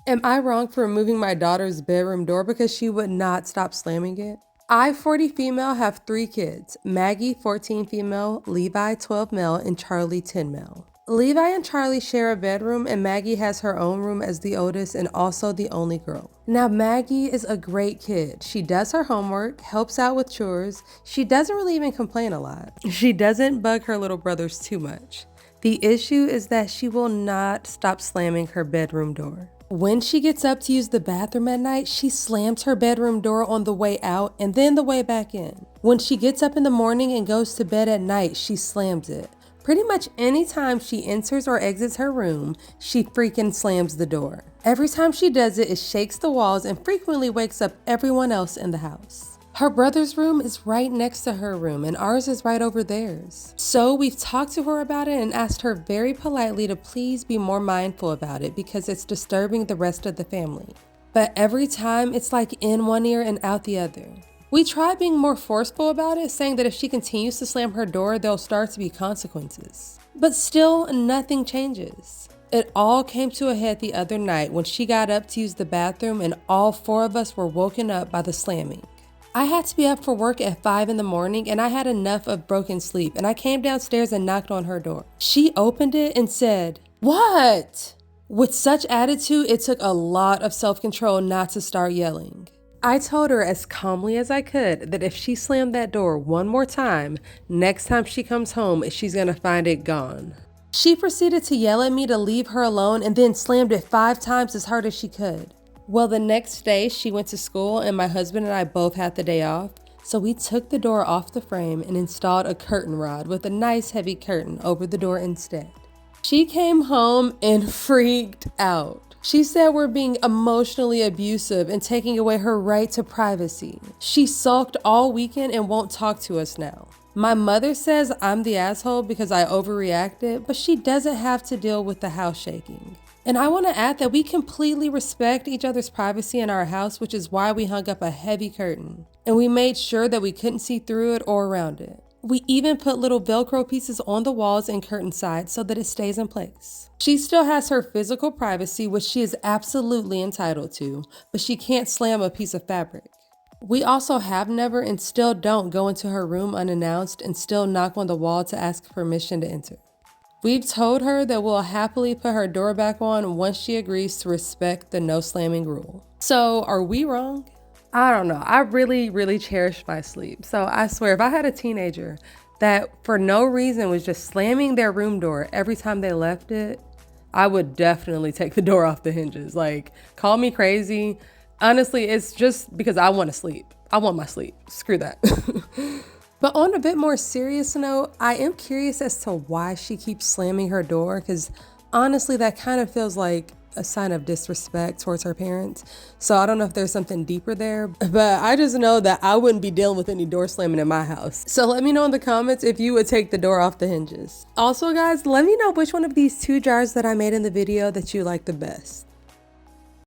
Am I wrong for removing my daughter's bedroom door because she would not stop slamming it? I, 40 female, have 3 kids. Maggie, 14 female, Levi, 12 male, and Charlie, 10 male. Levi and Charlie share a bedroom, and Maggie has her own room as the oldest and also the only girl. Now, Maggie is a great kid. She does her homework, helps out with chores. She doesn't really even complain a lot. She doesn't bug her little brothers too much. The issue is that she will not stop slamming her bedroom door. When she gets up to use the bathroom at night, she slams her bedroom door on the way out and then the way back in. When she gets up in the morning and goes to bed at night, she slams it. Pretty much anytime she enters or exits her room, she freaking slams the door. Every time she does it, it shakes the walls and frequently wakes up everyone else in the house. Her brother's room is right next to her room and ours is right over theirs. So we've talked to her about it and asked her very politely to please be more mindful about it because it's disturbing the rest of the family. But every time it's like in one ear and out the other. We tried being more forceful about it, saying that if she continues to slam her door, there'll start to be consequences. But still, nothing changes. It all came to a head the other night when she got up to use the bathroom and all 4 of us were woken up by the slamming. I had to be up for work at 5 in the morning and I had enough of broken sleep and I came downstairs and knocked on her door. She opened it and said, "What?" With such attitude, it took a lot of self-control not to start yelling. I told her as calmly as I could that if she slammed that door one more time, next time she comes home, she's gonna find it gone. She proceeded to yell at me to leave her alone and then slammed it 5 times as hard as she could. Well, the next day she went to school and my husband and I both had the day off, so we took the door off the frame and installed a curtain rod with a nice heavy curtain over the door instead. She came home and freaked out. She said we're being emotionally abusive and taking away her right to privacy. She sulked all weekend and won't talk to us now. My mother says I'm the asshole because I overreacted, but she doesn't have to deal with the house shaking. And I want to add that we completely respect each other's privacy in our house, which is why we hung up a heavy curtain. And we made sure that we couldn't see through it or around it. We even put little Velcro pieces on the walls and curtain sides so that it stays in place. She still has her physical privacy, which she is absolutely entitled to, but she can't slam a piece of fabric. We also have never and still don't go into her room unannounced and still knock on the wall to ask permission to enter. We've told her that we'll happily put her door back on once she agrees to respect the no slamming rule. So are we wrong? I don't know. I really cherish my sleep. So I swear if I had a teenager that for no reason was just slamming their room door every time they left it, I would definitely take the door off the hinges. Like, call me crazy. Honestly, it's just because I want to sleep. I want my sleep. Screw that. But on a bit more serious note, I am curious as to why she keeps slamming her door, because honestly, that kind of feels like a sign of disrespect towards her parents. So I don't know if there's something deeper there, but I just know that I wouldn't be dealing with any door slamming in my house. So let me know in the comments if you would take the door off the hinges. Also guys, let me know which one of these 2 jars that I made in the video that you like the best.